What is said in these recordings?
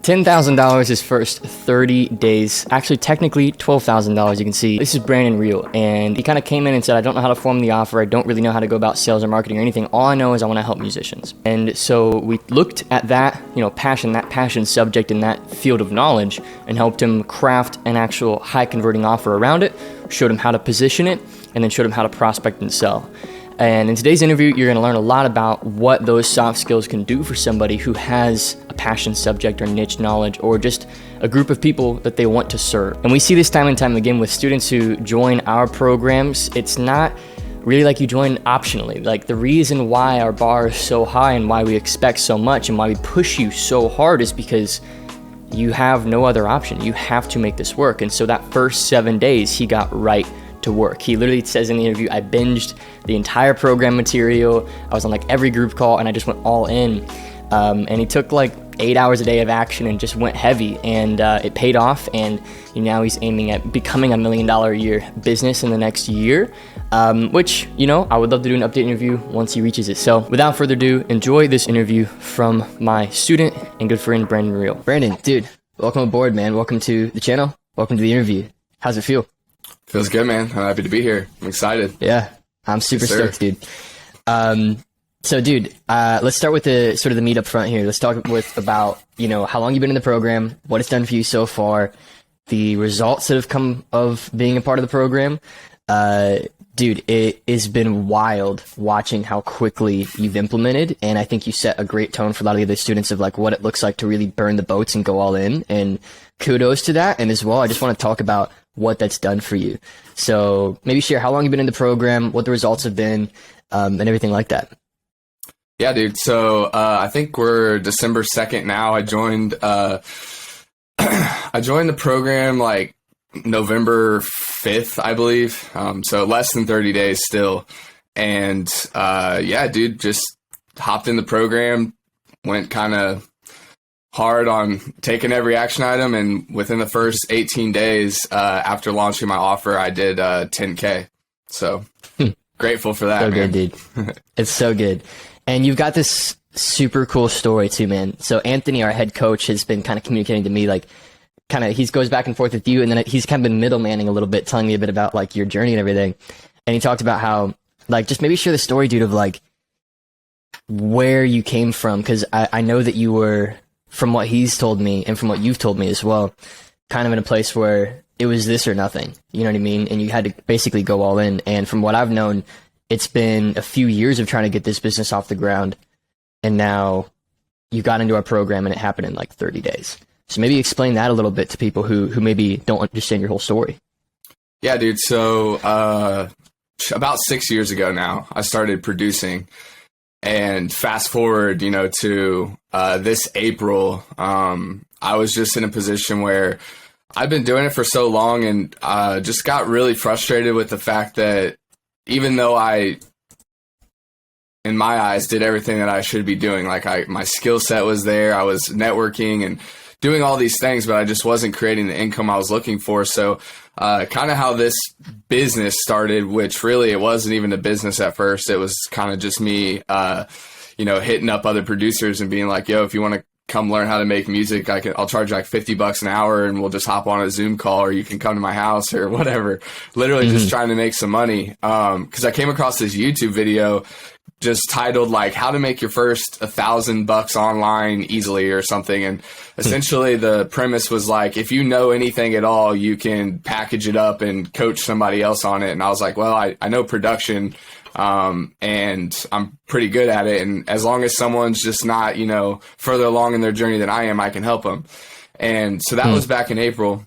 $10,000 his first 30 days. Actually, technically $12,000. You can see this is brand real. And he kind of came in and said, I don't know how to form the offer. I don't really know how to go about sales or marketing or anything. All I know is I want to help musicians. And so we looked at that, that passion subject in that field of knowledge and helped him craft an actual high converting offer around it, showed him how to position it, and then showed him how to prospect and sell. And in today's interview, you're going to learn a lot about what those soft skills can do for somebody who has a passion subject or niche knowledge or just a group of people that they want to serve. And we see this time and time again with students who join our programs. It's not really like you join optionally. Like the reason why our bar is so high and why we expect so much and why we push you so hard is because you have no other option. You have to make this work. And so that first 7 days, he got right to work. He literally says in the interview, I binged the entire program material. I was on like every group call and I just went all in. And he took like 8 hours a day of action and just went heavy, and it paid off. And now he's aiming at becoming $1 million a year business in the next year, which, I would love to do an update interview once he reaches it. So without further ado, enjoy this interview from my student and good friend, Brandon Real. Brandon, dude, welcome aboard, man. Welcome to the channel. Welcome to the interview. How's it feel? Feels good, man. I'm happy to be here. I'm excited. Yeah, I'm super stoked, dude. So, dude, let's start with the sort of the meat up front here. Let's talk about, how long you've been in the program, what it's done for you so far, the results that have come of being a part of the program. Dude, it has been wild watching how quickly you've implemented. And I think you set a great tone for a lot of the other students of like what it looks like to really burn the boats and go all in. And kudos to that. And as well, I just want to talk about what that's done for you. So maybe share how long you've been in the program, what the results have been, and everything like that. Yeah, dude. So I think we're December 2nd now. I joined I joined the program like November 5th, I believe. So less than 30 days still. And yeah, dude, just hopped in the program, went kind of hard on taking every action item, and within the first 18 days after launching my offer, I did 10K. So grateful for that. So man. Good, dude. It's so good. And you've got this super cool story too, man. So Anthony, our head coach, has been kind of communicating to me, like he goes back and forth with you, and then he's kind of been middlemaning a little bit, telling me a bit about like your journey and everything. And he talked about how, like, just maybe share the story, dude, of like where you came from. Cause I know that you were, from what he's told me and from what you've told me as well, kind of in a place where it was this or nothing, you know what I mean? And you had to basically go all in. And from what I've known, it's been a few years of trying to get this business off the ground. And now you got into our program and it happened in like 30 days. So maybe explain that a little bit to people who maybe don't understand your whole story. Yeah, dude. So about 6 years ago now, I started producing. And fast forward, to this April, I was just in a position where I've been doing it for so long, and just got really frustrated with the fact that even though I, in my eyes, did everything that I should be doing, like my skill set was there, I was networking and doing all these things, but I just wasn't creating the income I was looking for. So kind of how this business started, which really it wasn't even a business at first. It was kind of just me, hitting up other producers and being like, yo, if you want to come learn how to make music, I'll charge you like $50 an hour and we'll just hop on a Zoom call, or you can come to my house or whatever. Literally just trying to make some money. Cause I came across this YouTube video just titled like how to make your first $1,000 online easily or something. And essentially the premise was like, if you know anything at all, you can package it up and coach somebody else on it. And I was like, well, I know production, and I'm pretty good at it. And as long as someone's just not, further along in their journey than I am, I can help them. And so that was back in April.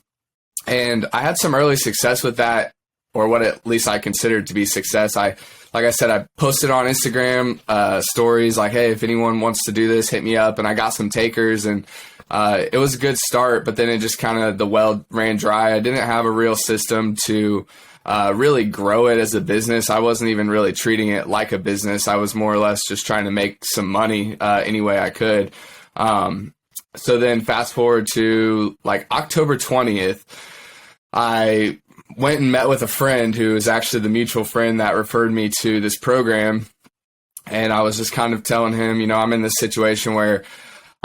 And I had some early success with that, or what at least I considered to be success. Like I said, I posted on Instagram stories like, hey, if anyone wants to do this, hit me up. And I got some takers, and it was a good start, but then it just kind of, the well ran dry. I didn't have a real system to really grow it as a business. I wasn't even really treating it like a business. I was more or less just trying to make some money any way I could. So then fast forward to like October 20th, I went and met with a friend who is actually the mutual friend that referred me to this program. And I was just kind of telling him, I'm in this situation where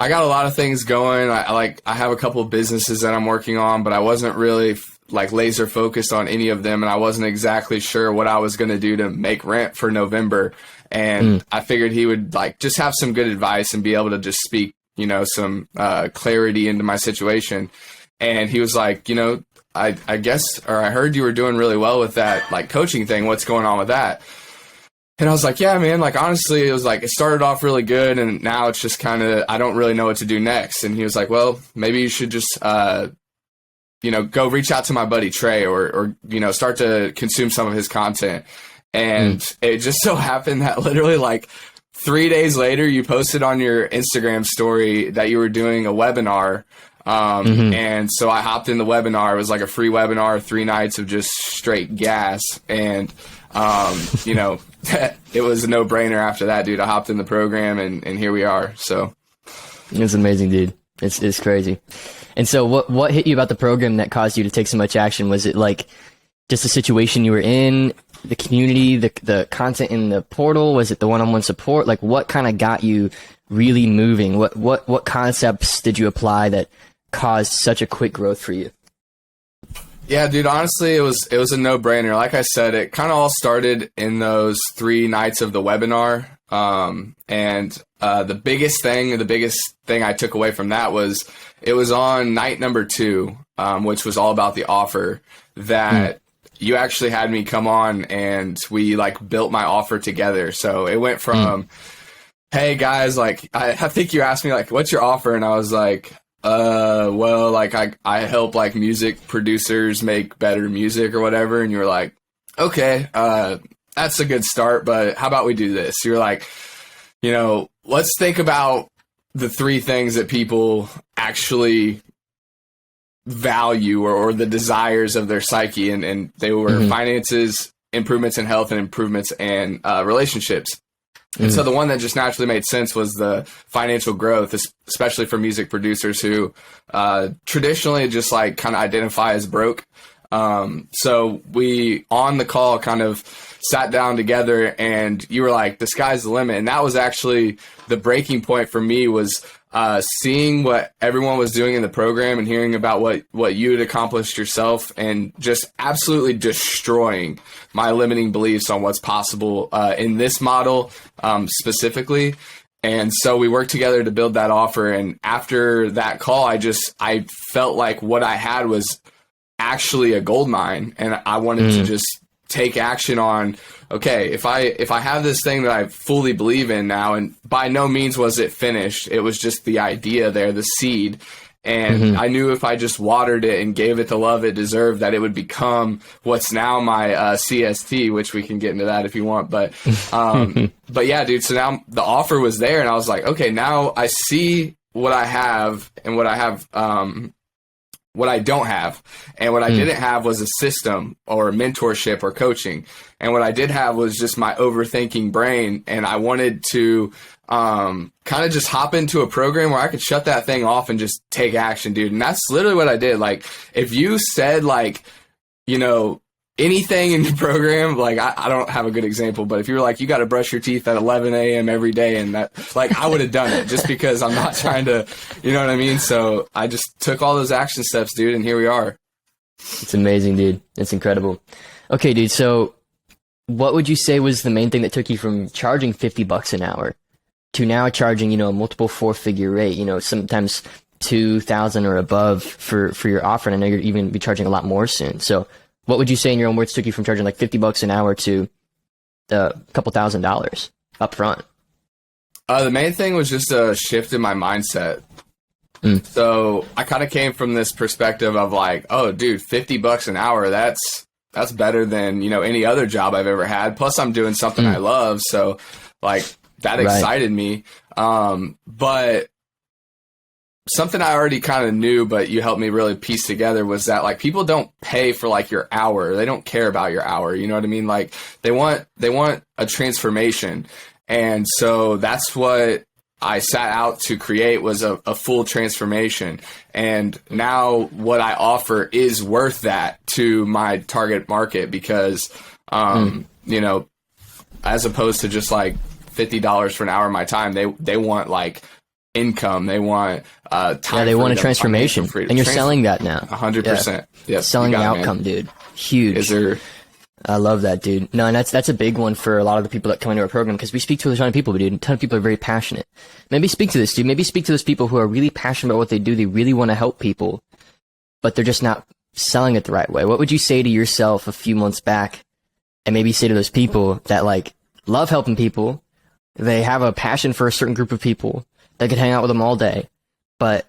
I got a lot of things going. I have a couple of businesses that I'm working on, but I wasn't really like laser focused on any of them, and I wasn't exactly sure what I was going to do to make rent for November. And I figured he would like just have some good advice and be able to just speak, you know, some clarity into my situation. And he was like, you know, I guess, or I heard you were doing really well with that like coaching thing. What's going on with that? And I was like, yeah, man, like, honestly, it was like, it started off really good. And now it's just kind of, I don't really know what to do next. And he was like, well, maybe you should just, you know, go reach out to my buddy Trey or, you know, start to consume some of his content. And it just so happened that literally like 3 days later, you posted on your Instagram story that you were doing a webinar. And so I hopped in the webinar. It was like a free webinar, 3 nights of just straight gas. And, you know, it was a no-brainer after that, dude. I hopped in the program and here we are. So it's amazing, dude. It's crazy. And so what hit you about the program that caused you to take so much action? Was it like just the situation you were in, the community, the content in the portal? Was it the one-on-one support? Like what kind of got you really moving? What concepts did you apply that caused such a quick growth for you? Yeah, dude, honestly, it was a no-brainer. Like I said, it kind of all started in those 3 nights of the webinar. The biggest thing I took away from that was it was on night number 2, which was all about the offer, that you actually had me come on and we like built my offer together. So it went from, hey guys, like I think you asked me like, what's your offer? And I was like, well, like I help like music producers make better music or whatever. And you were like, okay, that's a good start, but how about we do this? You're like, you know, let's think about the 3 things that people actually value or the desires of their psyche. And they were finances, improvements in health, and improvements in relationships. And so the one that just naturally made sense was the financial growth, especially for music producers who traditionally just like kind of identify as broke. So we on the call kind of sat down together and you were like, the sky's the limit. And that was actually the breaking point for me, was seeing what everyone was doing in the program and hearing about what you had accomplished yourself and just absolutely destroying my limiting beliefs on what's possible in this model specifically. And so we worked together to build that offer. And after that call, I felt like what I had was actually a gold mine. And I wanted to just take action on, okay, if I have this thing that I fully believe in now, and by no means was it finished, it was just the idea there, the seed. And I knew if I just watered it and gave it the love it deserved, that it would become what's now my CST, which we can get into that if you want. But yeah, dude, so now the offer was there and I was like, okay, now I see what I have and what I have, what I don't have. And what I didn't have was a system or mentorship or coaching. And what I did have was just my overthinking brain. And I wanted to kind of just hop into a program where I could shut that thing off and just take action, dude. And that's literally what I did. Like, if you said like, you know, anything in the program, like I don't have a good example, but if you were like, you got to brush your teeth at 11 a.m. every day, and that, like, I would have done it just because I'm not trying to, you know what I mean? So I just took all those action steps, dude, and here we are. It's amazing, dude. It's incredible. Okay, dude. So what would you say was the main thing that took you from charging $50 an hour to now charging, you know, a multiple 4-figure rate, you know, sometimes 2,000 or above for your offer? And I know you're even be charging a lot more soon. So what would you say in your own words took you from charging like $50 an hour to a couple $1,000s up front? The main thing was just a shift in my mindset. So I kind of came from this perspective of like, oh, dude, $50 an hour, that's better than, you know, any other job I've ever had. Plus I'm doing something I love. So like that excited me. But something I already kind of knew, but you helped me really piece together, was that like people don't pay for like your hour. They don't care about your hour. You know what I mean? Like they want a transformation. And so that's what I set out to create, was a full transformation. And now what I offer is worth that to my target market, because, you know, as opposed to just like $50 for an hour of my time, they want like income. They want time. Yeah, they want a transformation, and you're selling that now. 100%. Yes, selling the outcome, dude. Huge. Is there? I love that, dude. No, and that's a big one for a lot of the people that come into our program, because we speak to a ton of people, dude. A ton of people are very passionate. Maybe speak to this, dude. Maybe speak to those people who are really passionate about what they do. They really want to help people, but they're just not selling it the right way. What would you say to yourself a few months back, and maybe say to those people that like love helping people, they have a passion for a certain group of people, they could hang out with them all day, but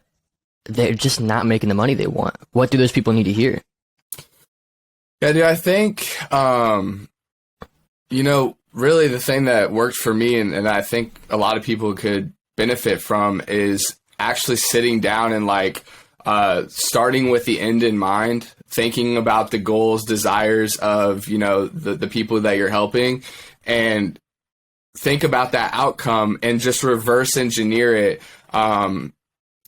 they're just not making the money they want? What do those people need to hear? Yeah, dude, I think, really the thing that worked for me, and I think a lot of people could benefit from, is actually sitting down and like starting with the end in mind, thinking about the goals, desires of, the people that you're helping, and think about that outcome and just reverse engineer it,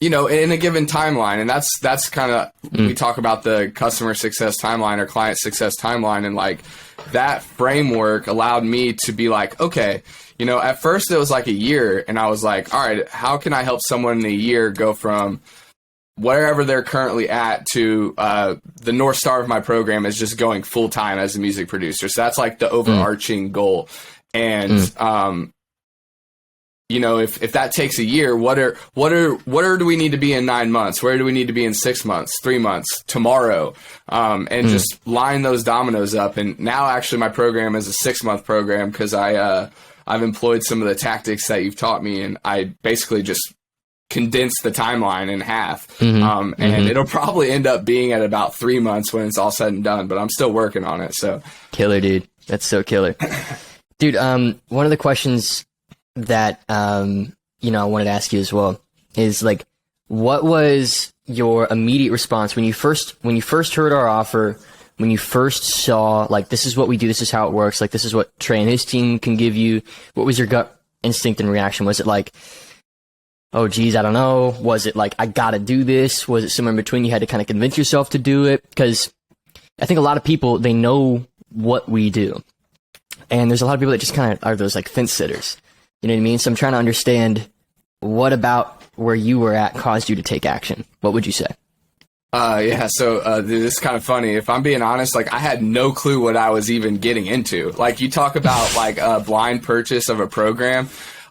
in a given timeline. And that's kind of, we talk about the customer success timeline or client success timeline. And like that framework allowed me to be like, okay, at first it was like a year, and I was like, all right, how can I help someone in a year go from wherever they're currently at to the North Star of my program is just going full time as a music producer. So that's like the overarching goal. And, if that takes a year, where do we need to be in 9 months? Where do we need to be in 6 months, 3 months, tomorrow? And just line those dominoes up. And now actually my program is a 6-month program, because I've employed some of the tactics that you've taught me, and I basically just condense the timeline in half. And it'll probably end up being at about 3 months when it's all said and done, but I'm still working on it. So killer, dude. That's so killer. Dude, one of the questions that, I wanted to ask you as well is like, what was your immediate response when you first heard our offer, when you first saw like, this is what we do, this is how it works, like this is what Trey and his team can give you? What was your gut instinct and reaction? Was it like, oh geez, I don't know? Was it like, I gotta do this? Was it somewhere in between? You had to kind of convince yourself to do it? Because I think a lot of people, they know what we do, and there's a lot of people that just kind of are those like fence sitters. You know what I mean? So I'm trying to understand, what about where you were at caused you to take action? What would you say? So this is kind of funny. If I'm being honest, like I had no clue what I was even getting into. Like you talk about like a blind purchase of a program.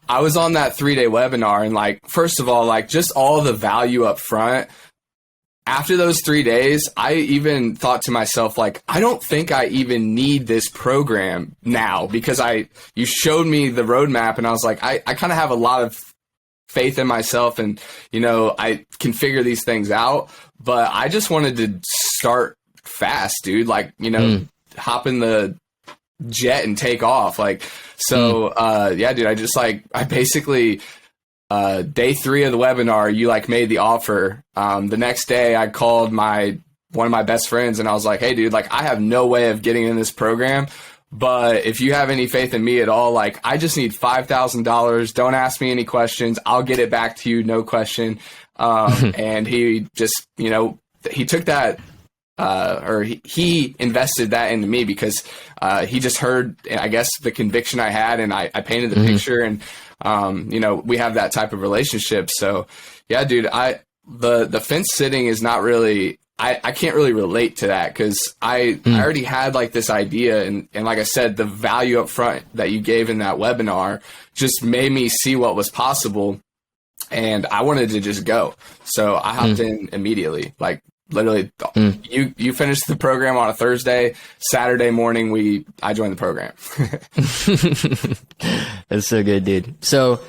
I was on that 3-day webinar, and like, first of all, like just all the value up front. After those 3 days, I even thought to myself, like, I don't think I even need this program now, because you showed me the roadmap, and I was like, I kind of have a lot of faith in myself, and, I can figure these things out, but I just wanted to start fast, dude. Like, hop in the jet and take off. Like, so, dude, I basically, day 3 of the webinar, you like made the offer. The next day I called one of my best friends, and I was like, hey dude, like I have no way of getting in this program, but if you have any faith in me at all, like I just need $5,000. Don't ask me any questions. I'll get it back to you. No question. And he just, he took that, he invested that into me, because he just heard, I guess, the conviction I had, and I painted the picture, and we have that type of relationship. So yeah, dude, the fence sitting is not really, I can't really relate to that, because I already had like this idea, and like I said, the value up front that you gave in that webinar just made me see what was possible, and I wanted to just go. So I hopped in immediately, like literally. You finished the program on a Thursday. Saturday morning, I joined the program. That's so good, dude. So,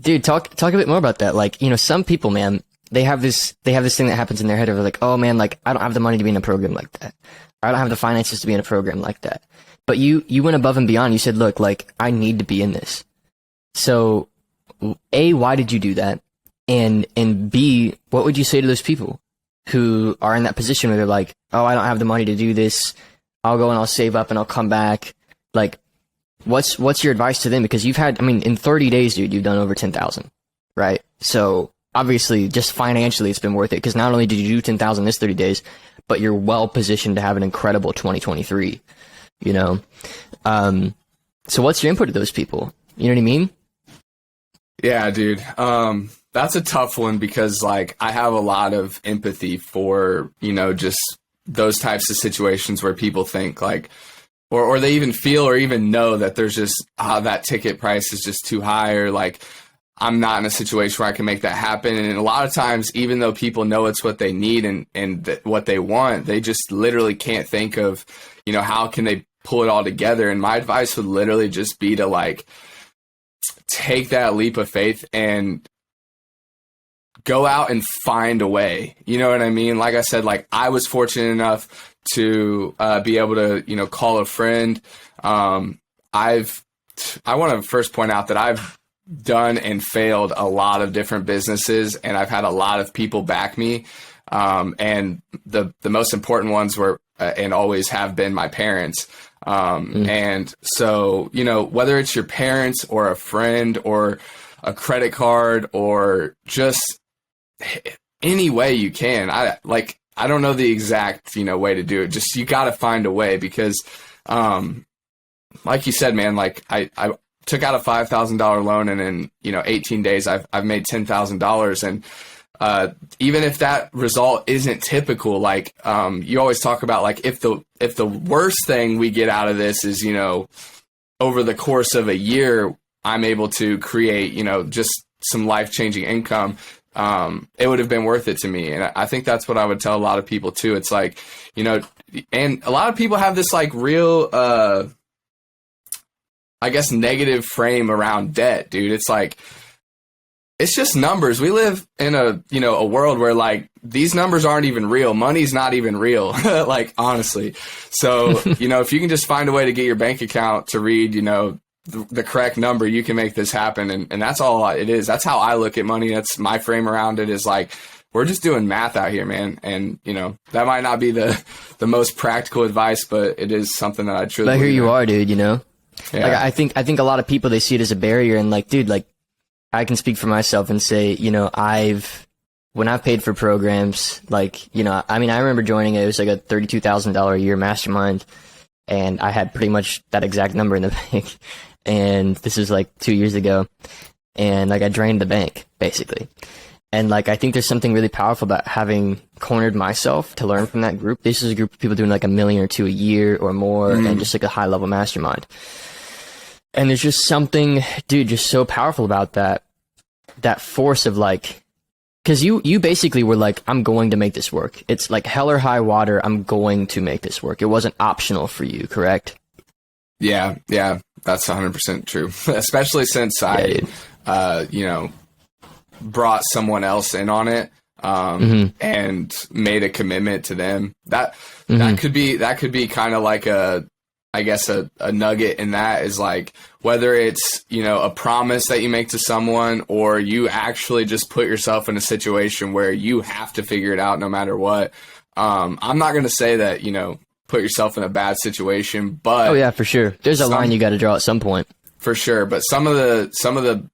dude, talk a bit more about that. Like, some people, man, they have this thing that happens in their head of like, oh man, like I don't have the money to be in a program like that. Or I don't have the finances to be in a program like that. But you went above and beyond. You said, look, like I need to be in this. So, A, why did you do that? And B, what would you say to those people who are in that position where they're like, oh, I don't have the money to do this. I'll go and I'll save up and I'll come back. Like, what's your advice to them? Because in 30 days, dude, you've done over 10,000, right? So obviously just financially it's been worth it, because not only did you do 10,000 this 30 days, but you're well positioned to have an incredible 2023, So what's your input to those people? You know what I mean? Yeah, dude. that's a tough one because like I have a lot of empathy for, you know, just those types of situations where people think like, or they even feel or even know that there's just, that ticket price is just too high, or like, I'm not in a situation where I can make that happen. And a lot of times, even though people know it's what they need and what they want, they just literally can't think of, you know, how can they pull it all together. And my advice would literally just be to like take that leap of faith and go out and find a way. You know what I mean? Like I said, like I was fortunate enough to be able to, you know, call a friend. I want to first point out that I've done and failed a lot of different businesses, and I've had a lot of people back me. And the most important ones were and always have been my parents. And so, you know, whether it's your parents or a friend or a credit card or just any way you can, I don't know the exact, you know, way to do it. Just, you got to find a way because, like you said, man, like I took out a $5,000 loan, and in, you know, 18 days, I've made $10,000. And even if that result isn't typical, like you always talk about, like if the worst thing we get out of this is, you know, over the course of a year, I'm able to create, you know, just some life-changing income, it would have been worth it to me. And I think that's what I would tell a lot of people too. It's like, you know, and a lot of people have this like real, I guess, negative frame around debt, dude. It's like, it's just numbers. We live in a world where like these numbers aren't even real. Money's not even real, like honestly. So, you know, if you can just find a way to get your bank account to read, you know, the correct number, you can make this happen. And that's all it is. That's how I look at money. That's my frame around it, is like, we're just doing math out here, man. And, you know, that might not be the most practical advice, but it is something that I truly But here you are, dude, you know? Yeah. Like, I think a lot of people, they see it as a barrier, and like, dude, like I can speak for myself and say, you know, when I've paid for programs, like, you know, I mean, I remember joining it was like a $32,000 a year mastermind, and I had pretty much that exact number in the bank. And this is like 2 years ago, and like I drained the bank basically. And like, I think there's something really powerful about having cornered myself to learn from that group. This is a group of people doing like $1 million or $2 million a year or more, and just like a high level mastermind. And there's just something, dude, just so powerful about that force of like, cause you basically were like, I'm going to make this work. It's like hell or high water. I'm going to make this work. It wasn't optional for you, correct? Yeah. That's 100% true. Especially since I, you know, brought someone else in on it, and made a commitment to them. That could be kind of like I guess a nugget in that is like, whether it's, you know, a promise that you make to someone, or you actually just put yourself in a situation where you have to figure it out no matter what. I'm not going to say that, you know, put yourself in a bad situation, but oh yeah, for sure. There's a line you got to draw at some point. For sure. But some of the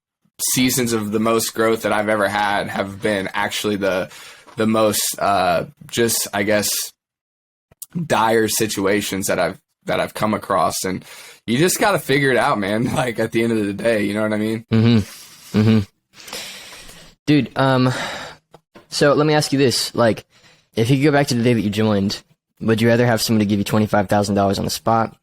seasons of the most growth that I've ever had have been actually the most, just, I guess, dire situations that I've come across. And you just got to figure it out, man. Like at the end of the day, you know what I mean? Dude, so let me ask you this. Like, if you could go back to the day that you joined, would you rather have somebody give you $25,000 on the spot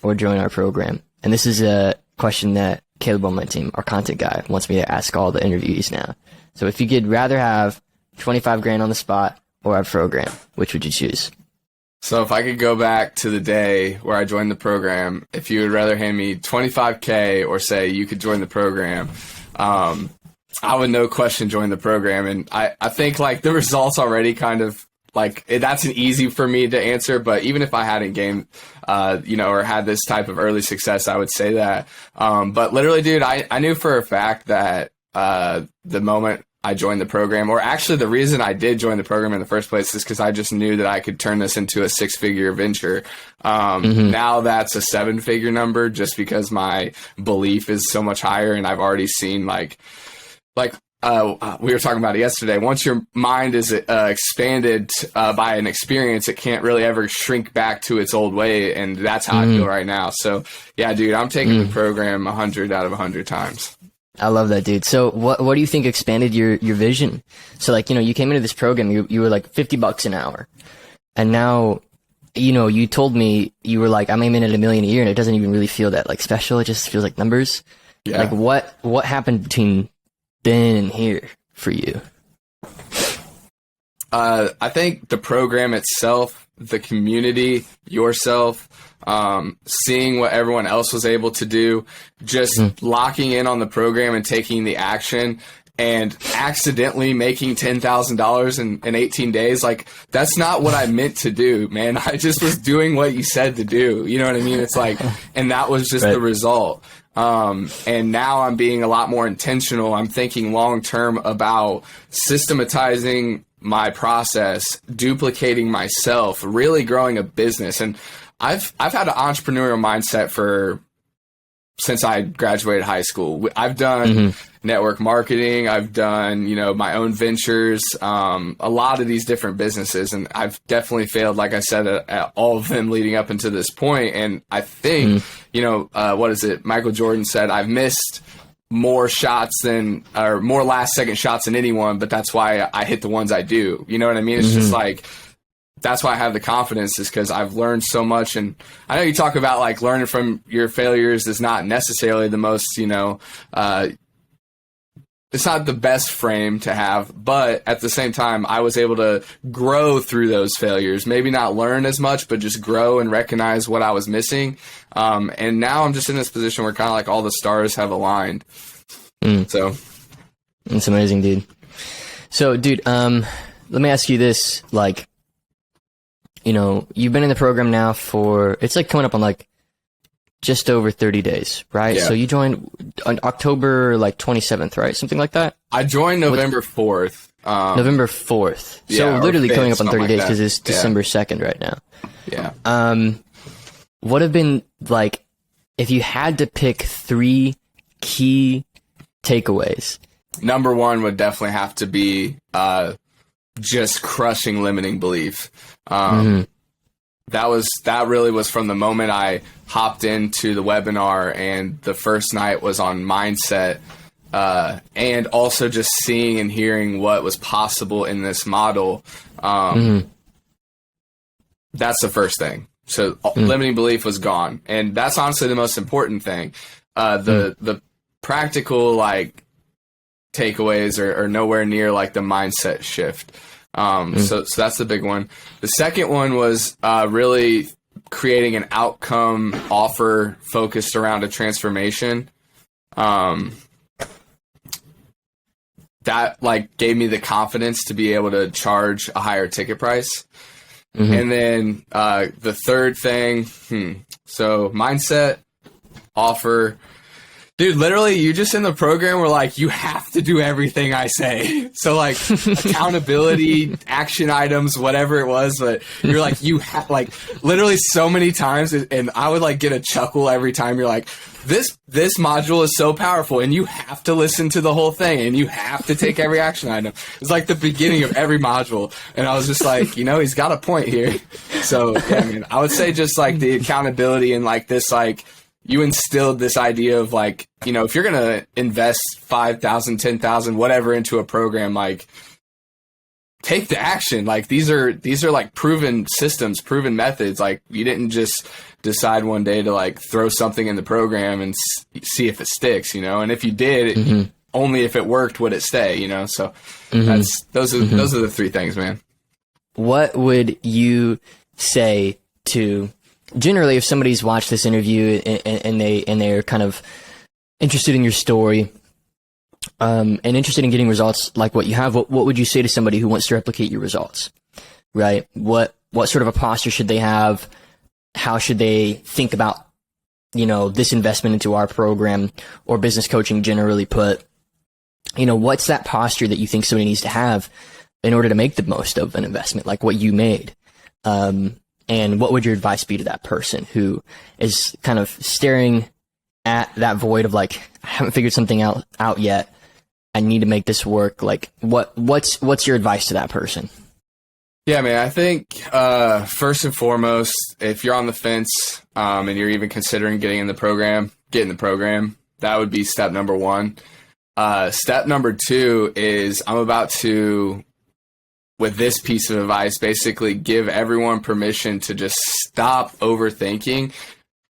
or join our program? And this is a question that Caleb on my team, our content guy, wants me to ask all the interviewees now. So if you could rather have 25 grand on the spot or our program, which would you choose? So if I could go back to the day where I joined the program, if you would rather hand me 25K or say you could join the program, I would no question join the program. And I think like the results already kind of like, that's an easy for me to answer. But even if I hadn't gained, you know, or had this type of early success, I would say that. But literally, dude, I knew for a fact that the moment I joined the program, or actually the reason I did join the program in the first place, is because I just knew that I could turn this into a 6-figure venture. Now that's a 7-figure number, just because my belief is so much higher, and I've already seen like we were talking about it yesterday. Once your mind is expanded by an experience, it can't really ever shrink back to its old way, and that's how I feel right now. So yeah, dude, I'm taking the program 100 out of 100 times. I love that, dude. So what do you think expanded your vision? So like, you came into this program, you were like $50 an hour. And now, you told me you were like, I'm aiming at $1 million a year, and it doesn't even really feel that like special. It just feels like numbers. Yeah. Like what happened between then and here for you? I think the program itself, the community, yourself, seeing what everyone else was able to do, just locking in on the program and taking the action, and accidentally making $10,000 in 18 days. Like, that's not what I meant to do, man. I just was doing what you said to do. You know what I mean? It's like, and that was just the result. And now I'm being a lot more intentional. I'm thinking long-term about systematizing my process, duplicating myself, really growing a business. And I've had an entrepreneurial mindset since I graduated high school. I've done network marketing. I've done, my own ventures, a lot of these different businesses. And I've definitely failed, like I said, at all of them leading up into this point. And I think, what is it? Michael Jordan said, I've missed more more last second shots than anyone, but that's why I hit the ones I do. You know what I mean? It's just like, that's why I have the confidence, is because I've learned so much. And I know you talk about like learning from your failures is not necessarily the most, it's not the best frame to have, but at the same time, I was able to grow through those failures, maybe not learn as much, but just grow and recognize what I was missing. And now I'm just in this position where kind of like all the stars have aligned. So it's amazing, dude. So, dude, let me ask you this, like, you've been in the program now it's like coming up on like just over 30 days, right? Yeah. So you joined on October like 27th, right? Something like that? I joined November 4th. November 4th. So literally 5th, coming up on 30 days, because it's December 2nd right now. Yeah. What have been like, if you had to pick 3 key takeaways? Number 1 would definitely have to be just crushing limiting belief. That really was from the moment I hopped into the webinar, and the first night was on mindset, and also just seeing and hearing what was possible in this model. That's the first thing. So limiting belief was gone, and that's honestly the most important thing. The practical like takeaways are nowhere near like the mindset shift. So that's the big one. The second one was really creating an outcome offer focused around a transformation. That like gave me the confidence to be able to charge a higher ticket price. And then the third thing, so mindset, offer. Dude, literally, you just in the program were like, you have to do everything I say. So, like, accountability, action items, whatever it was, but you're like, literally so many times, and I would, like, get a chuckle every time you're like, this module is so powerful, and you have to listen to the whole thing, and you have to take every action item. It's like the beginning of every module, and I was just like, he's got a point here. So, yeah, I mean, I would say just, like, the accountability and, like, this, like, you instilled this idea of like, if you're going to invest 5,000, 10,000, whatever into a program, like take the action. Like these are like proven systems, proven methods. Like you didn't just decide one day to like throw something in the program and see if it sticks, and if you did, only if it worked would it stay, So those are the 3 things, man. What would you say to generally, if somebody's watched this interview and they're kind of interested in your story, and interested in getting results like what you have, what would you say to somebody who wants to replicate your results? Right? What sort of a posture should they have? How should they think about, this investment into our program or business coaching generally put? What's that posture that you think somebody needs to have in order to make the most of an investment like what you made? And what would your advice be to that person who is kind of staring at that void of like, I haven't figured something out yet. I need to make this work. Like, what's your advice to that person? Yeah, man, I think first and foremost, if you're on the fence and you're even considering getting in the program, get in the program. That would be step number 1. Step number 2 is I'm about to, with this piece of advice, basically give everyone permission to just stop overthinking.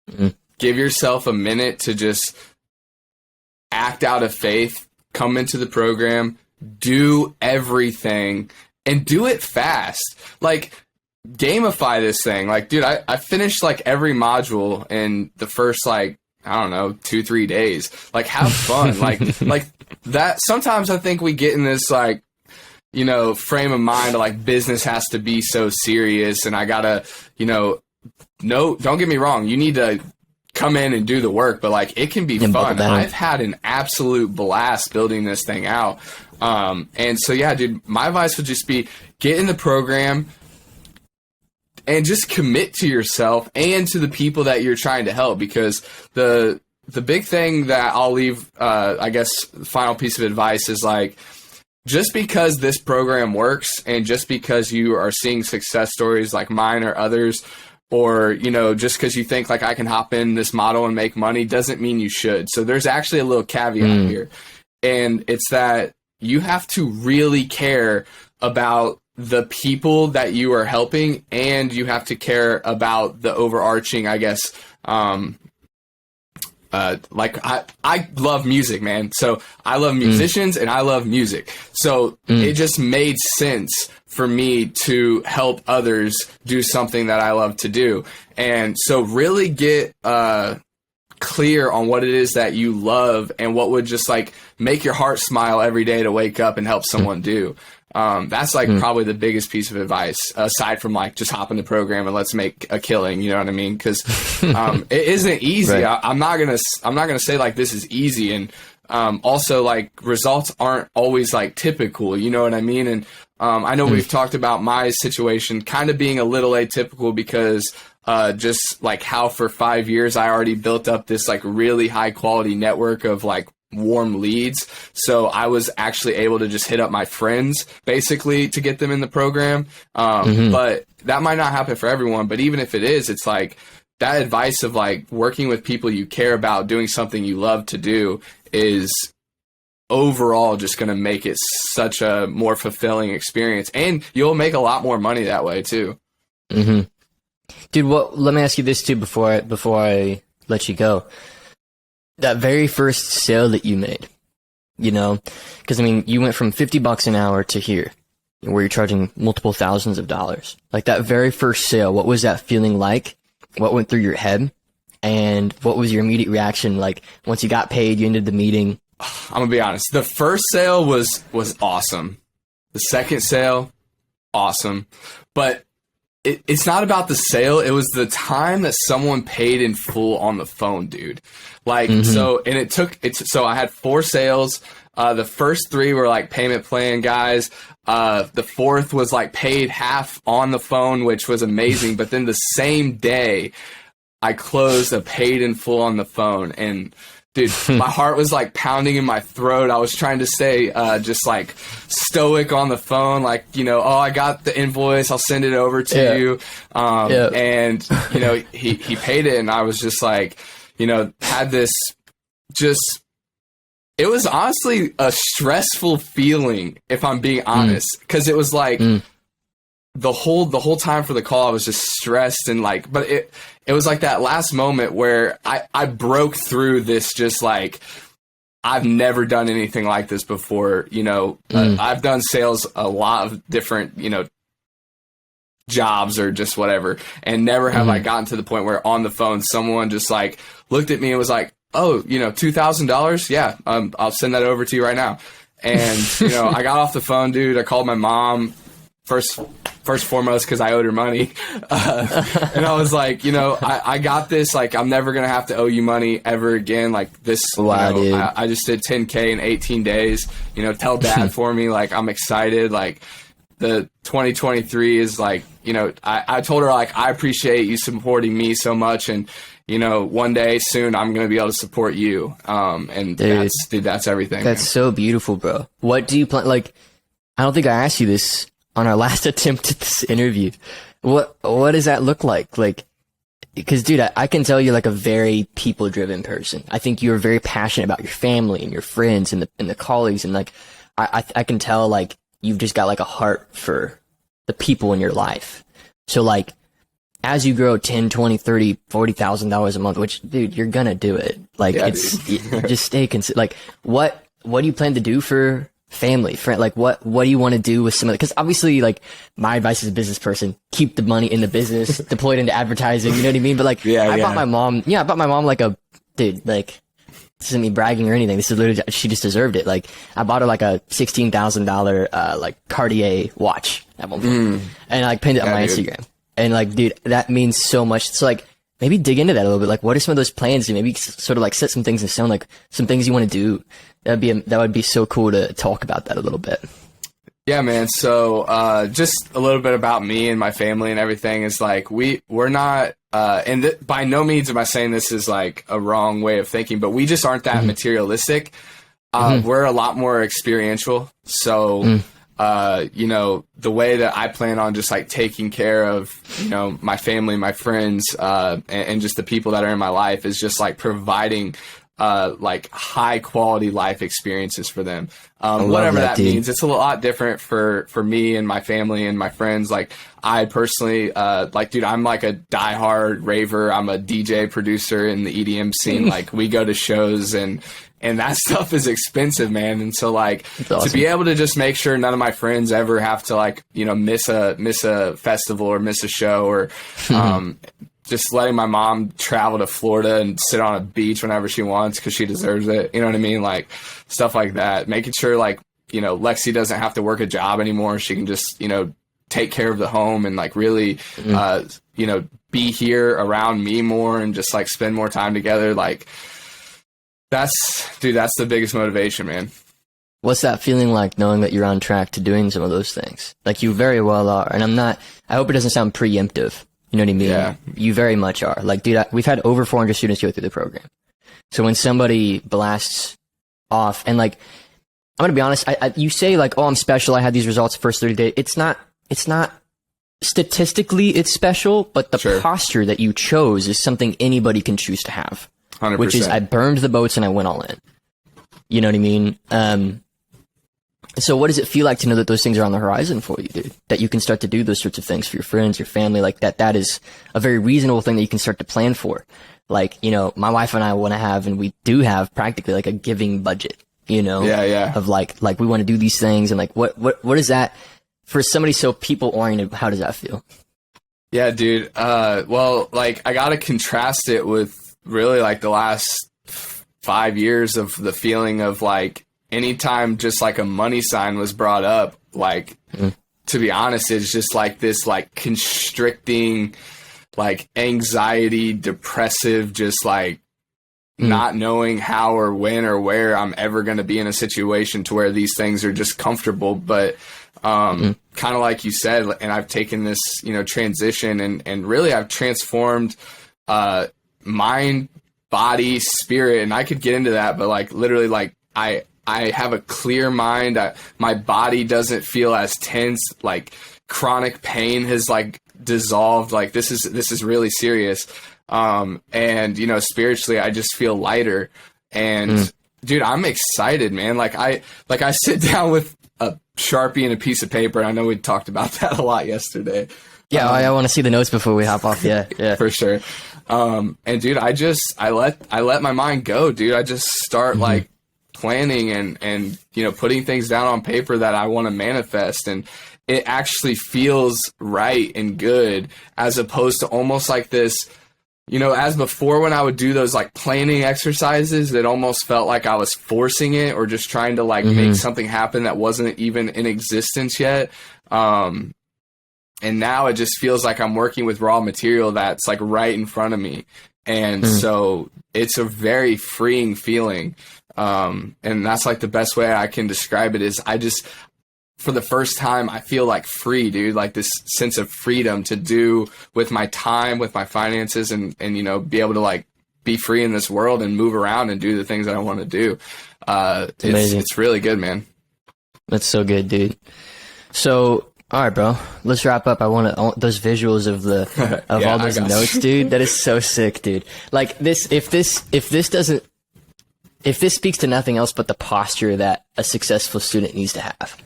Mm-hmm. Give yourself a minute to just act out of faith, come into the program, do everything, and do it fast. Like, gamify this thing. Like, dude, I finished like every module in the first, like, I don't know, 2-3 days. Like, have fun. like that. Sometimes I think we get in this, like, you know, frame of mind of like business has to be so serious and I gotta, you know, no, don't get me wrong. You need to come in and do the work, but like it can be fun. I've had an absolute blast building this thing out. And so, yeah, dude, my advice would just be get in the program and just commit to yourself and to the people that you're trying to help, because the big thing that I'll leave, I guess, the final piece of advice is like, just because this program works and just because you are seeing success stories like mine or others, or, you know, just because you think like I can hop in this model and make money doesn't mean you should. So there's actually a little caveat here. And it's that you have to really care about the people that you are helping, and you have to care about the overarching, I guess, like I love music, man. So I love musicians and I love music. So it just made sense for me to help others do something that I love to do. And so really get clear on what it is that you love and what would just like make your heart smile every day to wake up and help someone do. That's like probably the biggest piece of advice, aside from like just hop in the program and let's make a killing. You know what I mean? Because it isn't easy. Right. I'm not gonna say like this is easy, and also like results aren't always like typical. You know what I mean? And I know we've talked about my situation kind of being a little atypical because just like how for 5 years I already built up this like really high quality network of like warm leads. So I was actually able to just hit up my friends basically to get them in the program. But that might not happen for everyone. But even if it is, it's like that advice of like working with people you care about, doing something you love to do is overall just going to make it such a more fulfilling experience. And you'll make a lot more money that way too. Dude, let me ask you this too before I let you go. That very first sale that you made, you know, because I mean, you went from $50 an hour to here, where you're charging multiple thousands of dollars. Like that very first sale, what was that feeling like? What went through your head? And what was your immediate reaction? Like once you got paid, you ended the meeting. I'm gonna be honest. The first sale was awesome. The second sale, awesome. But it's not about the sale. It was the time that someone paid in full on the phone, dude. Like, so I had 4 sales. The first 3 were like payment plan guys. The fourth was like paid half on the phone, which was amazing. But then the same day I closed a paid in full on the phone, and dude, my heart was like pounding in my throat. I was trying to stay just like stoic on the phone, like, you know, oh, I got the invoice, I'll send it over to you. And, you know, he paid it, and I was just like, you know, had this just, it was honestly a stressful feeling, if I'm being honest, because it was like the whole time for the call, I was just stressed and like, but it was like that last moment where I broke through this, just like, I've never done anything like this before. You know, I've done sales, a lot of different, you know, jobs or just whatever. And never have I gotten to the point where on the phone, someone just like looked at me and was like, oh, you know, $2,000. Yeah. I'll send that over to you right now. And, you know, I got off the phone, dude. I called my mom first foremost, because I owed her money. And I was like, you know, I got this. Like, I'm never going to have to owe you money ever again. Like this, wow, you know, I just did 10K in 18 days, you know, tell dad for me. Like, I'm excited. Like the 2023 is like, you know, I told her like, I appreciate you supporting me so much. And, you know, one day soon I'm going to be able to support you. And dude, that's everything. That's man. So beautiful, bro. What do you plan? Like, I don't think I asked you this on our last attempt at this interview. What does that look like? Like, because dude, I can tell you're like a very people driven person. I think you're very passionate about your family and your friends and the colleagues. And like, I can tell like you've just got like a heart for the people in your life. So like, as you grow 10, 20, 30, $40,000 a month, which dude, you're gonna do it. Like just stay consistent. Like what do you plan to do for family, friend? Like what do you want to do with some of it? Because obviously like my advice as a business person, keep the money in the business, deploy it into advertising, you know what I mean? But like I bought my mom like a dude, like this isn't me bragging or anything. This is literally, she just deserved it. Like I bought her like a $16,000 like Cartier watch at one point, and I like pinned it on my Instagram. And like, dude, that means so much. So like, maybe dig into that a little bit. Like, what are some of those plans? And maybe sort of like set some things in stone, like some things you want to do. That would be so cool to talk about that a little bit. Yeah, man. So, just a little bit about me and my family and everything is like, we're not, and by no means am I saying this is like a wrong way of thinking, but we just aren't that materialistic. We're a lot more experiential. So, you know, the way that I plan on just like taking care of, you know, my family, my friends, and just the people that are in my life is just like providing, like high quality life experiences for them. Whatever that means. It's a lot different for me and my family and my friends. Like I personally, like, dude, I'm like a diehard raver. I'm a DJ producer in the EDM scene. Like we go to shows and that stuff is expensive, man. And so like to be able to just make sure none of my friends ever have to like, you know, miss a festival or miss a show or, just letting my mom travel to Florida and sit on a beach whenever she wants because she deserves it. You know what I mean? Like stuff like that. Making sure like, you know, Lexi doesn't have to work a job anymore. She can just, you know, take care of the home and like really, you know, be here around me more and just like spend more time together. Like that's the biggest motivation, man. What's that feeling like knowing that you're on track to doing some of those things? Like you very well are. And I hope it doesn't sound preemptive. You know what I mean? Yeah. You very much are. Like, dude, we've had over 400 students go through the program. So when somebody blasts off, and like, I'm gonna be honest, you say like, oh, I'm special, I had these results the first 30 days. It's not statistically it's special, but the posture that you chose is something anybody can choose to have. 100%. Which is I burned the boats and I went all in. You know what I mean? So what does it feel like to know that those things are on the horizon for you, dude? That you can start to do those sorts of things for your friends, your family, like that is a very reasonable thing that you can start to plan for. Like, you know, my wife and I want to have, and we do have practically like a giving budget, you know? Yeah. Of like we want to do these things and like what is that for somebody so people oriented? How does that feel? Yeah, dude. Well, like I got to contrast it with really like the last 5 years of the feeling of like, anytime just like a money sign was brought up, like to be honest, it's just like this like constricting, like anxiety, depressive, just like not knowing how or when or where I'm ever going to be in a situation to where these things are just comfortable. But kind of like you said, and I've taken this, you know, transition and really I've transformed mind, body, spirit, and I could get into that, but like literally like I have a clear mind. My body doesn't feel as tense. Like chronic pain has like dissolved. Like this is really serious. And you know, spiritually, I just feel lighter. And dude, I'm excited, man. Like I sit down with a Sharpie and a piece of paper. I know we talked about that a lot yesterday. Yeah, I want to see the notes before we hop off. Yeah, for sure. And dude, I let my mind go, dude. I just start like planning and you know, putting things down on paper that I want to manifest, and it actually feels right and good, as opposed to almost like this, you know, as before when I would do those like planning exercises, it almost felt like I was forcing it or just trying to like make something happen that wasn't even in existence yet. And now it just feels like I'm working with raw material that's like right in front of me. And so it's a very freeing feeling. And that's like the best way I can describe it is I just, for the first time, I feel like free, dude, like this sense of freedom to do with my time, with my finances, and, you know, be able to like be free in this world and move around and do the things that I want to do. It's really good, man. That's so good, dude. So All right, bro. Let's wrap up. I want those visuals of Yeah, all those notes, dude. That is so sick, dude. Like if this speaks to nothing else but the posture that a successful student needs to have.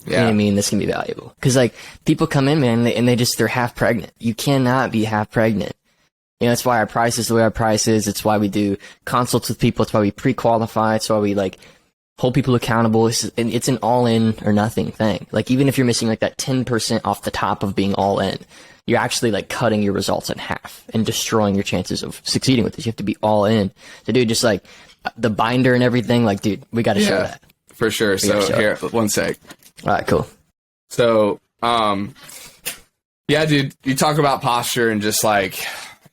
You know what I mean? This can be valuable. Cause like people come in, man, and they're half pregnant. You cannot be half pregnant. You know, that's why our price is the way our price is. It's why we do consults with people. It's why we pre-qualify. It's why we like hold people accountable. It's an all in or nothing thing. Like even if you're missing like that 10% off the top of being all in, you're actually like cutting your results in half and destroying your chances of succeeding with this. You have to be all in. So dude, just like the binder and everything, like dude, we got to show that. For sure. So here, one sec. All right, cool. So, yeah, dude, you talk about posture and just like,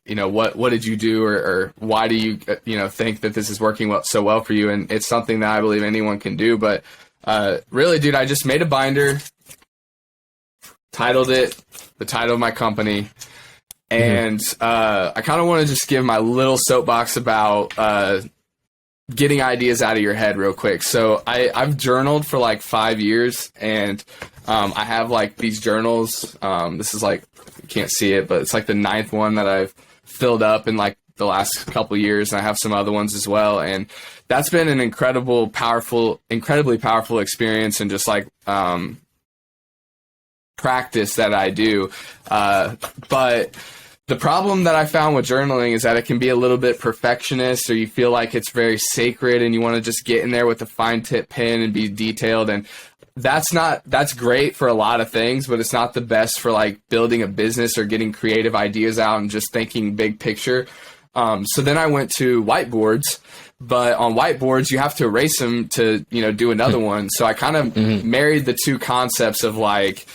you know, what did you do or why do you, think that this is working so well for you? And it's something that I believe anyone can do. But really, dude, I just made a binder, titled it the title of my company. And I kind of want to just give my little soapbox about getting ideas out of your head real quick. So I've journaled for like 5 years, and I have like these journals. This is like, you can't see it, but it's like the 9th one that I've filled up in like the last couple years, and I have some other ones as well. And that's been an incredibly powerful experience, and just like practice that I do. But the problem that I found with journaling is that it can be a little bit perfectionist, or you feel like it's very sacred and you want to just get in there with a fine tip pen and be detailed. And that's great for a lot of things, but it's not the best for like building a business or getting creative ideas out and just thinking big picture. So then I went to whiteboards, but on whiteboards, you have to erase them to, do another one. So I kind of married the two concepts of like,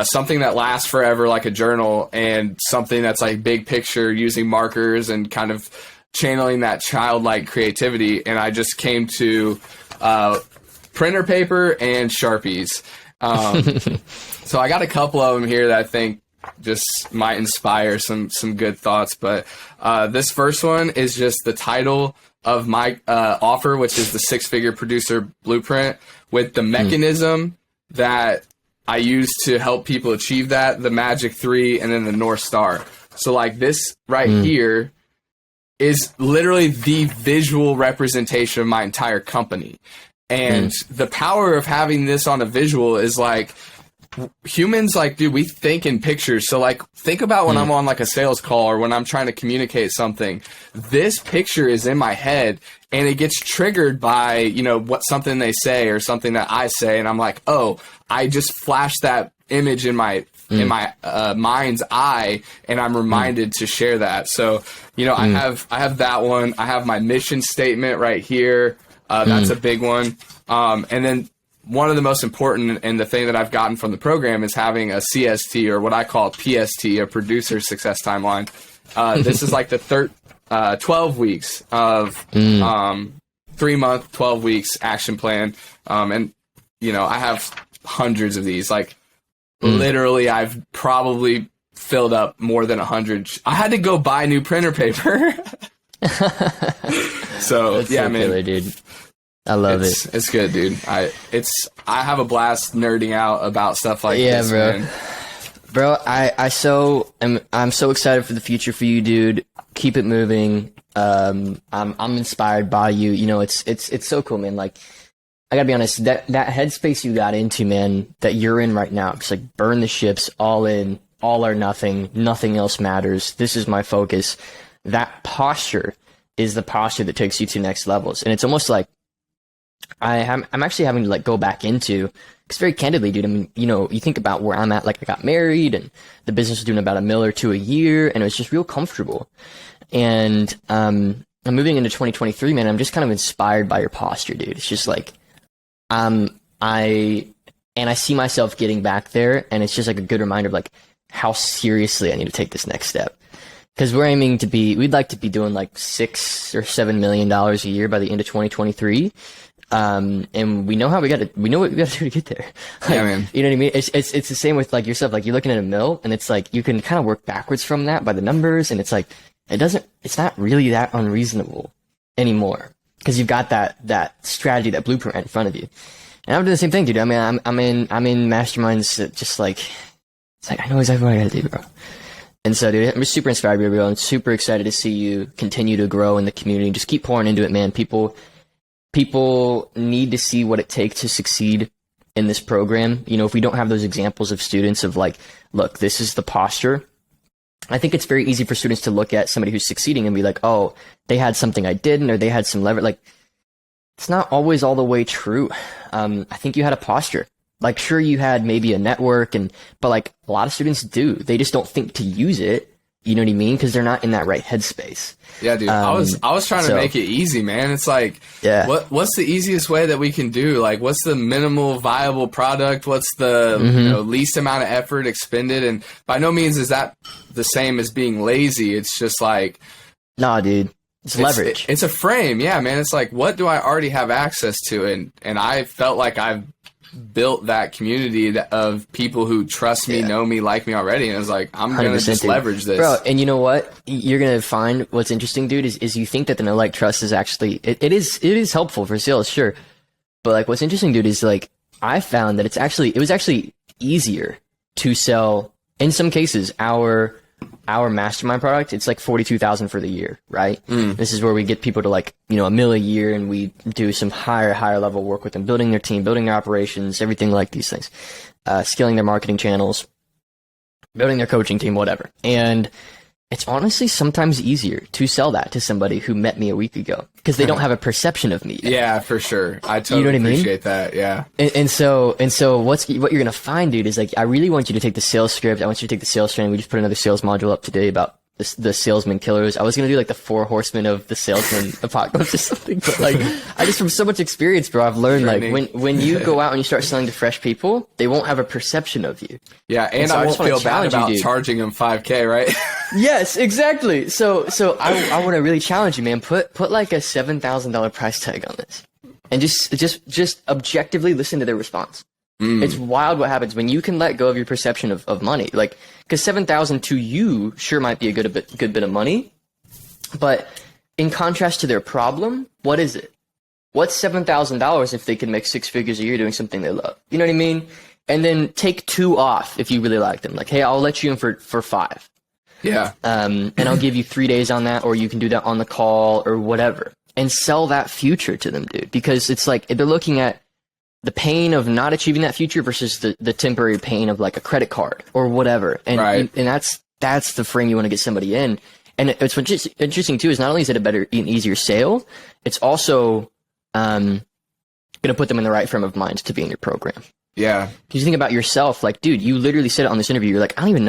something that lasts forever, like a journal, and something that's like big picture, using markers and kind of channeling that childlike creativity. And I just came to printer paper and Sharpies. So I got a couple of them here that I think just might inspire some good thoughts. But this first one is just the title of my offer, which is the 6-figure producer blueprint, with the mechanism that I use to help people achieve that, the Magic 3, and then the North Star. So like this right here is literally the visual representation of my entire company. And the power of having this on a visual is like, humans, like, dude, we think in pictures. So like, think about when I'm on like a sales call or when I'm trying to communicate something, this picture is in my head and it gets triggered by, what something they say or something that I say. And I'm like, oh, I just flashed that image in my mind's eye, and I'm reminded to share that. So, I have that one. I have my mission statement right here. That's a big one. And then one of the most important, and the thing that I've gotten from the program, is having a CST, or what I call PST, a producer success timeline. This is like the 12 weeks of 3-month, 12 weeks action plan. And, I have hundreds of these. Like, literally, I've probably filled up more than 100. I had to go buy new printer paper. So, That's yeah, so man. killer, dude. I love it. It's good, dude. I have a blast nerding out about stuff like this, bro. man. Bro, I'm so excited for the future for you, dude. Keep it moving. I'm inspired by you. It's so cool, man. Like, I gotta be honest, that headspace you got into, man, that you're in right now, it's like burn the ships, all in, all or nothing, nothing else matters. This is my focus. That posture is the posture that takes you to next levels. And it's almost like I'm actually having to like go back into, because very candidly, dude, I mean, you think about where I'm at, like I got married and the business was doing about $1 million or $2 million a year, and it was just real comfortable. And I'm moving into 2023, man. I'm just kind of inspired by your posture, dude. It's just like, I see myself getting back there, and it's just like a good reminder of like how seriously I need to take this next step. Because we'd like to be doing like $6 or $7 million a year by the end of 2023. And we know what we got to do to get there. Like, Yeah, man. You know what I mean? It's the same with like yourself. Like, you're looking at a mill, and it's like, you can kind of work backwards from that by the numbers. And it's like, it's not really that unreasonable anymore, because you've got that strategy, that blueprint right in front of you. And I'm doing the same thing, dude. I mean, I'm in masterminds that just like, it's like, I know exactly what I gotta do, bro. And so, dude, I'm just super inspired, bro. I'm super excited to see you continue to grow in the community. Just keep pouring into it, man. People need to see what it takes to succeed in this program. You know, if we don't have those examples of students of like, look, this is the posture. I think it's very easy for students to look at somebody who's succeeding and be like, oh, they had something I didn't, or they had some leverage. Like, it's not always all the way true. I think you had a posture. Like, sure, you had maybe a network, but like a lot of students do. They just don't think to use it. You know what I mean? Because they're not in that right headspace. Yeah, dude. I was trying to make it easy, man. It's like, yeah. What's the easiest way that we can do? Like, what's the minimal viable product? What's the least amount of effort expended? And by no means is that the same as being lazy. It's just like, nah, dude. It's leverage. It's a frame. Yeah, man. It's like, what do I already have access to? And I felt like I've built that community of people who trust me, know me, like me already. And I was like, I'm going to just leverage this. Bro, and you know what? You're going to find what's interesting, dude, is you think that the no like trust is actually, it is helpful for sales, sure. But like what's interesting, dude, is like I found that it was actually easier to sell, in some cases, our mastermind product. It's like 42,000 for the year, right? This is where we get people to like, $1 million a year, and we do some higher level work with them, building their team, building their operations, everything like these things, scaling their marketing channels, building their coaching team, whatever. And it's honestly sometimes easier to sell that to somebody who met me a week ago because they don't have a perception of me yet. Yeah, for sure. I totally appreciate that. Yeah. And so what you're going to find, dude, is like, I really want you to take the sales script. I want you to take the sales training. We just put another sales module up today about the salesman killers. I was going to do like the 4 horsemen of the salesman apocalypse or something, but like, I just, from so much experience, bro, I've learned like when you go out and you start selling to fresh people, they won't have a perception of you. Yeah. And so I won't feel bad about charging them $5,000, right? Yes, exactly. So I want to really challenge you, man. Put like a $7,000 price tag on this, and just objectively listen to their response. It's wild what happens when you can let go of your perception of money. Like, because 7,000 to you sure might be a good bit of money, but in contrast to their problem, what is it? What's $7,000 if they can make 6 figures a year doing something they love? You know what I mean? And then take 2 off if you really like them. Like, hey, I'll let you in for 5. Yeah. And I'll give you 3 days on that, or you can do that on the call or whatever, and sell that future to them, dude. Because it's like they're looking at the pain of not achieving that future versus the temporary pain of like a credit card or whatever. And right. and that's the frame you want to get somebody in. And it's what's interesting too is not only is it an easier sale, it's also going to put them in the right frame of mind to be in your program. Yeah. Because you think about yourself, like, dude, you literally said it on this interview. You're like, I didn't even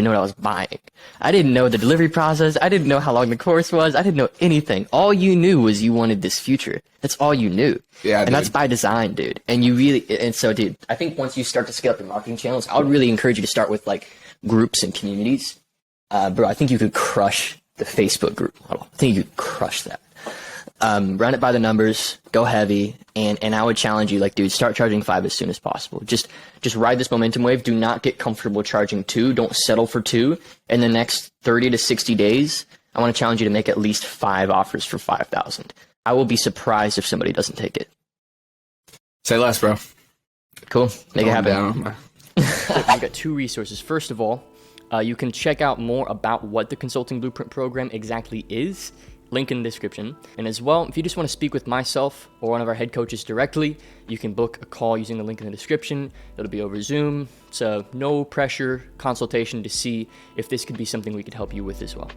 know what I was buying. I didn't know the delivery process. I didn't know how long the course was. I didn't know anything. All you knew was you wanted this future. That's all you knew. Yeah, and that's by design, dude. And so, dude, I think once you start to scale up your marketing channels, I would really encourage you to start with like groups and communities. Bro, I think you could crush the Facebook group model. I think you could crush that. Run it by the numbers, go heavy, and I would challenge you, like, dude, start charging 5 as soon as possible. Just ride this momentum wave. Do not get comfortable charging 2. Don't settle for 2. In the next 30 to 60 days, I want to challenge you to make at least 5 offers for 5,000. I will be surprised if somebody doesn't take it. Say less, bro. Cool. Make it happen. I've got 2 resources. First of all, you can check out more about what the Consulting Blueprint program exactly is. Link in the description. And as well, if you just want to speak with myself or one of our head coaches directly, you can book a call using the link in the description. It'll be over Zoom. It's a no pressure consultation to see if this could be something we could help you with as well.